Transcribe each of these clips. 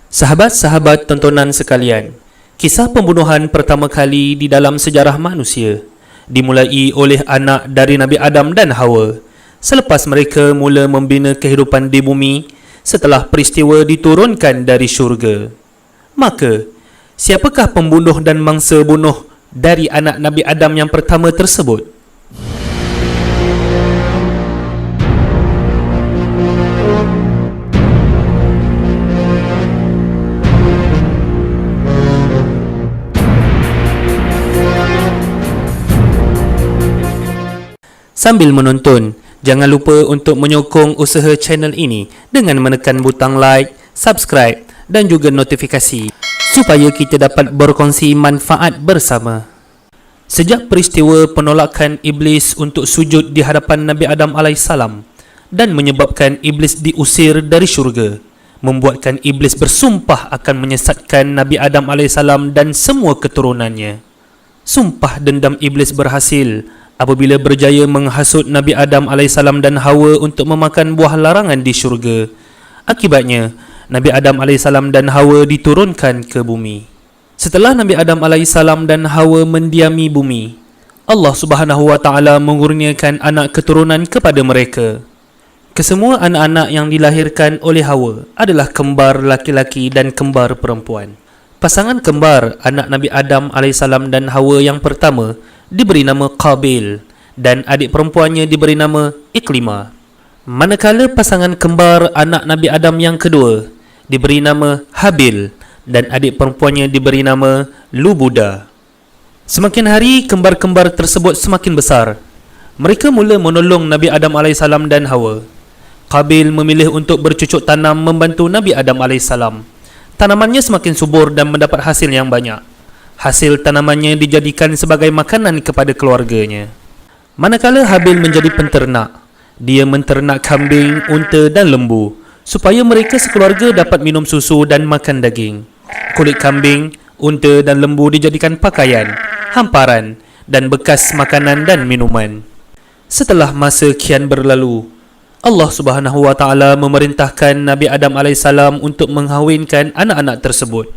Sahabat-sahabat tontonan sekalian, kisah pembunuhan pertama kali di dalam sejarah manusia dimulai oleh anak dari Nabi Adam dan Hawa selepas mereka mula membina kehidupan di bumi setelah peristiwa diturunkan dari syurga. Maka, siapakah pembunuh dan mangsa bunuh dari anak Nabi Adam yang pertama tersebut? Sambil menonton, jangan lupa untuk menyokong usaha channel ini dengan menekan butang like, subscribe dan juga notifikasi supaya kita dapat berkongsi manfaat bersama. Sejak peristiwa penolakan Iblis untuk sujud di hadapan Nabi Adam AS dan menyebabkan Iblis diusir dari syurga, membuatkan Iblis bersumpah akan menyesatkan Nabi Adam AS dan semua keturunannya. Sumpah dendam Iblis berhasil apabila berjaya menghasut Nabi Adam AS dan Hawa untuk memakan buah larangan di syurga. Akibatnya, Nabi Adam AS dan Hawa diturunkan ke bumi. Setelah Nabi Adam AS dan Hawa mendiami bumi, Allah Subhanahu Wa Taala mengurniakan anak keturunan kepada mereka. Kesemua anak-anak yang dilahirkan oleh Hawa adalah kembar laki-laki dan kembar perempuan. Pasangan kembar anak Nabi Adam AS dan Hawa yang pertama diberi nama Qabil dan adik perempuannya diberi nama Iklimah. Manakala pasangan kembar anak Nabi Adam yang kedua diberi nama Habil dan adik perempuannya diberi nama Lubuda. Semakin hari kembar-kembar tersebut semakin besar. Mereka mula menolong Nabi Adam AS dan Hawa. Qabil memilih untuk bercucuk tanam membantu Nabi Adam AS. Tanamannya semakin subur dan mendapat hasil yang banyak. Hasil tanamannya dijadikan sebagai makanan kepada keluarganya. Manakala Habil menjadi penternak, dia menternak kambing, unta dan lembu supaya mereka sekeluarga dapat minum susu dan makan daging. Kulit kambing, unta dan lembu dijadikan pakaian, hamparan dan bekas makanan dan minuman. Setelah masa kian berlalu, Allah Subhanahu Wa Taala memerintahkan Nabi Adam AS untuk menghawinkan anak-anak tersebut.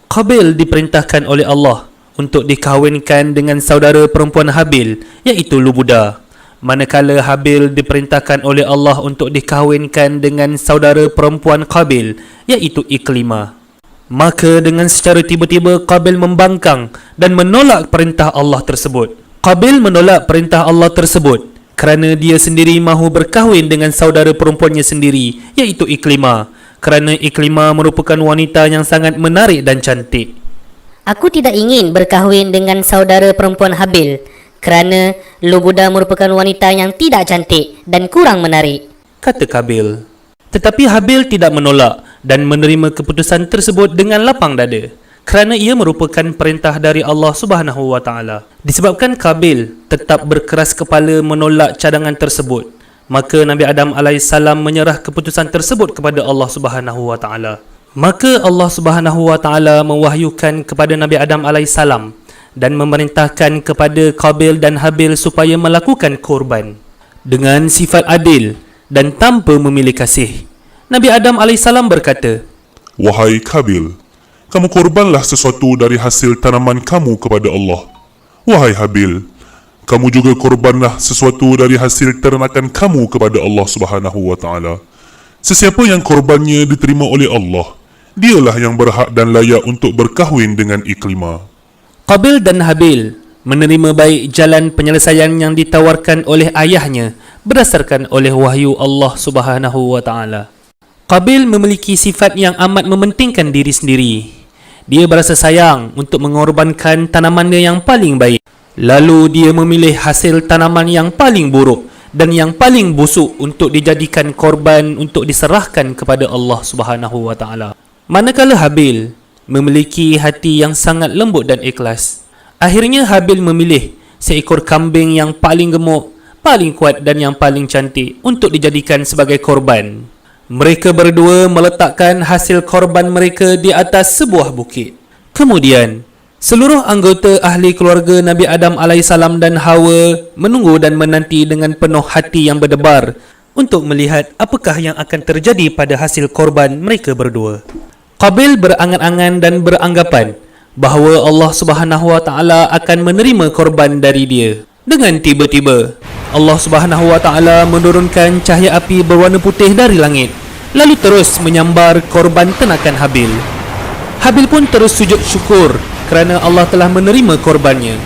Qabil diperintahkan oleh Allah untuk dikahwinkan dengan saudara perempuan Habil, iaitu Lubuda. Manakala Habil diperintahkan oleh Allah untuk dikahwinkan dengan saudara perempuan Qabil, iaitu Iklimah. Maka dengan secara tiba-tiba Qabil membangkang dan menolak perintah Allah tersebut. Qabil menolak perintah Allah tersebut kerana dia sendiri mahu berkahwin dengan saudara perempuannya sendiri, iaitu Iklimah. Kerana Iklimah merupakan wanita yang sangat menarik dan cantik. Aku tidak ingin berkahwin dengan saudara perempuan Habil kerana Lubuda merupakan wanita yang tidak cantik dan kurang menarik, kata Qabil. Tetapi Habil tidak menolak dan menerima keputusan tersebut dengan lapang dada kerana ia merupakan perintah dari Allah Subhanahu Wa Taala. Disebabkan Qabil tetap berkeras kepala menolak cadangan tersebut, maka Nabi Adam AS menyerah keputusan tersebut kepada Allah Subhanahu Wa Taala. Maka Allah Subhanahu Wa Taala mewahyukan kepada Nabi Adam AS dan memerintahkan kepada Qabil dan Habil supaya melakukan korban dengan sifat adil dan tanpa memilih kasih. Nabi Adam AS berkata, "Wahai Qabil, kamu korbanlah sesuatu dari hasil tanaman kamu kepada Allah. Wahai Habil, kamu juga korbanlah sesuatu dari hasil ternakan kamu kepada Allah Subhanahu Wa Taala. Sesiapa yang korbannya diterima oleh Allah, dialah yang berhak dan layak untuk berkahwin dengan Iklimah." Qabil dan Habil menerima baik jalan penyelesaian yang ditawarkan oleh ayahnya berdasarkan oleh wahyu Allah Subhanahu Wa Taala. Qabil memiliki sifat yang amat mementingkan diri sendiri. Dia berasa sayang untuk mengorbankan tanamannya yang paling baik. Lalu dia memilih hasil tanaman yang paling buruk dan yang paling busuk untuk dijadikan korban untuk diserahkan kepada Allah Subhanahu Wa Taala. Manakala Habil memiliki hati yang sangat lembut dan ikhlas, akhirnya Habil memilih seekor kambing yang paling gemuk, paling kuat dan yang paling cantik untuk dijadikan sebagai korban. Mereka berdua meletakkan hasil korban mereka di atas sebuah bukit. Kemudian, seluruh anggota ahli keluarga Nabi Adam AS dan Hawa menunggu dan menanti dengan penuh hati yang berdebar untuk melihat apakah yang akan terjadi pada hasil korban mereka berdua. Qabil berangan-angan dan beranggapan bahawa Allah Subhanahu Wa Taala akan menerima korban dari dia. Dengan tiba-tiba, Allah Subhanahu Wa Taala menurunkan cahaya api berwarna putih dari langit, lalu terus menyambar korban tenakan Habil. Habil pun terus sujud syukur kerana Allah telah menerima korbannya.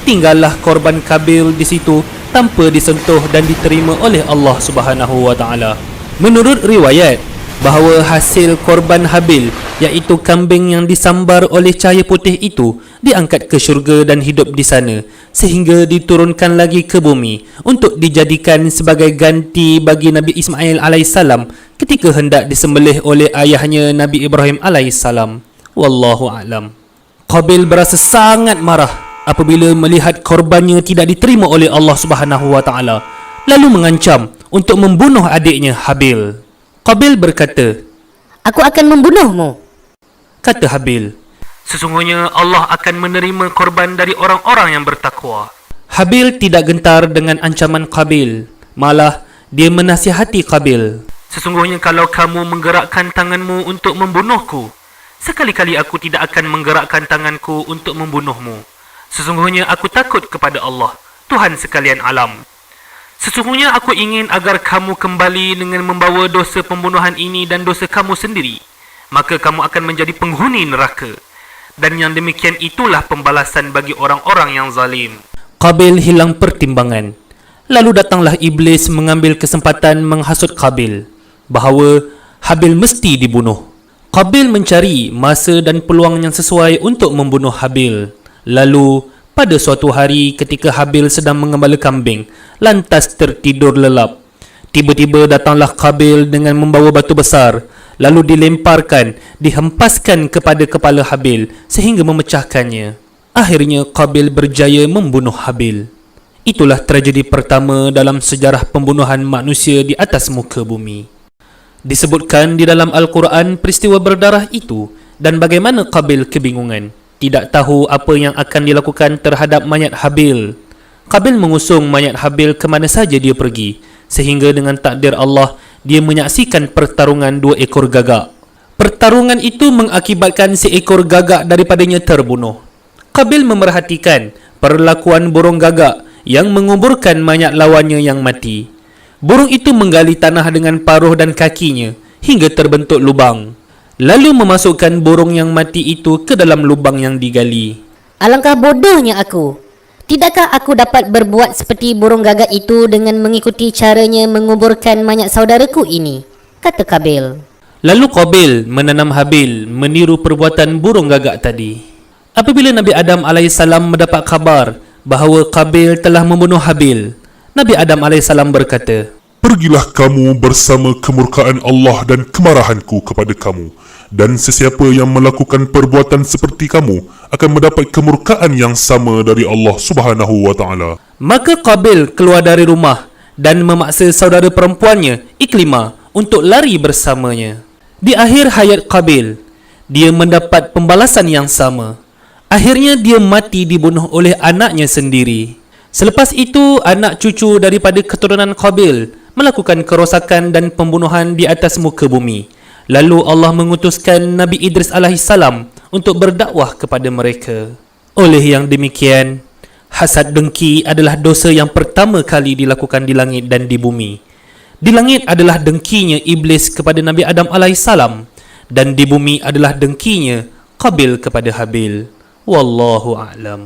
Tinggallah korban Qabil di situ tanpa disentuh dan diterima oleh Allah Subhanahu Wa Taala. Menurut riwayat, bahawa hasil korban Habil, iaitu kambing yang disambar oleh cahaya putih itu, diangkat ke syurga dan hidup di sana sehingga diturunkan lagi ke bumi untuk dijadikan sebagai ganti bagi Nabi Ismail AS ketika hendak disembelih oleh ayahnya Nabi Ibrahim AS. Wallahu a'lam. Qabil berasa sangat marah apabila melihat korbannya tidak diterima oleh Allah Subhanahu Wa Taala, lalu mengancam untuk membunuh adiknya Habil. Qabil berkata, Aku akan membunuhmu. kata Habil, sesungguhnya Allah akan menerima korban dari orang-orang yang bertakwa. Habil tidak gentar dengan ancaman Qabil, malah dia menasihati Qabil, sesungguhnya kalau kamu menggerakkan tanganmu untuk membunuhku, sekali-kali aku tidak akan menggerakkan tanganku untuk membunuhmu. Sesungguhnya aku takut kepada Allah, Tuhan sekalian alam. Sesungguhnya aku ingin agar kamu kembali dengan membawa dosa pembunuhan ini dan dosa kamu sendiri. Maka kamu akan menjadi penghuni neraka. Dan yang demikian itulah pembalasan bagi orang-orang yang zalim. Qabil hilang pertimbangan. Lalu datanglah iblis mengambil kesempatan menghasut Qabil bahawa Habil mesti dibunuh. Qabil mencari masa dan peluang yang sesuai untuk membunuh Habil. Lalu pada suatu hari ketika Habil sedang mengembala kambing, lantas tertidur lelap, tiba-tiba datanglah Qabil dengan membawa batu besar, lalu dilemparkan, dihempaskan kepada kepala Habil sehingga memecahkannya. Akhirnya Qabil berjaya membunuh Habil. Itulah tragedi pertama dalam sejarah pembunuhan manusia di atas muka bumi. Disebutkan di dalam Al-Quran peristiwa berdarah itu dan bagaimana Qabil kebingungan, tidak tahu apa yang akan dilakukan terhadap mayat Habil. Qabil mengusung mayat Habil ke mana saja dia pergi, sehingga dengan takdir Allah, dia menyaksikan pertarungan dua ekor gagak. Pertarungan itu mengakibatkan seekor gagak daripadanya terbunuh. Qabil memerhatikan perlakuan burung gagak yang menguburkan mayat lawannya yang mati. Burung itu menggali tanah dengan paruh dan kakinya hingga terbentuk lubang, lalu memasukkan burung yang mati itu ke dalam lubang yang digali. Alangkah bodohnya aku. Tidakkah aku dapat berbuat seperti burung gagak itu dengan mengikuti caranya menguburkan mayat saudaraku ini? Kata Qabil. Lalu Qabil menanam Habil meniru perbuatan burung gagak tadi. Apabila Nabi Adam AS mendapat khabar bahawa Qabil telah membunuh Habil, Nabi Adam AS berkata, Pergilah kamu bersama kemurkaan Allah dan kemarahanku kepada kamu. Dan sesiapa yang melakukan perbuatan seperti kamu akan mendapat kemurkaan yang sama dari Allah Subhanahu Wa Taala. Maka Qabil keluar dari rumah dan memaksa saudara perempuannya, Iklimah, untuk lari bersamanya. Di akhir hayat Qabil, dia mendapat pembalasan yang sama. Akhirnya dia mati dibunuh oleh anaknya sendiri. Selepas itu, anak cucu daripada keturunan Qabil melakukan kerosakan dan pembunuhan di atas muka bumi. Lalu Allah mengutuskan Nabi Idris alaihissalam untuk berdakwah kepada mereka. Oleh yang demikian, hasad dengki adalah dosa yang pertama kali dilakukan di langit dan di bumi. Di langit adalah dengkinya iblis kepada Nabi Adam alaihissalam, dan di bumi adalah dengkinya Qabil kepada Habil. Wallahu a'lam.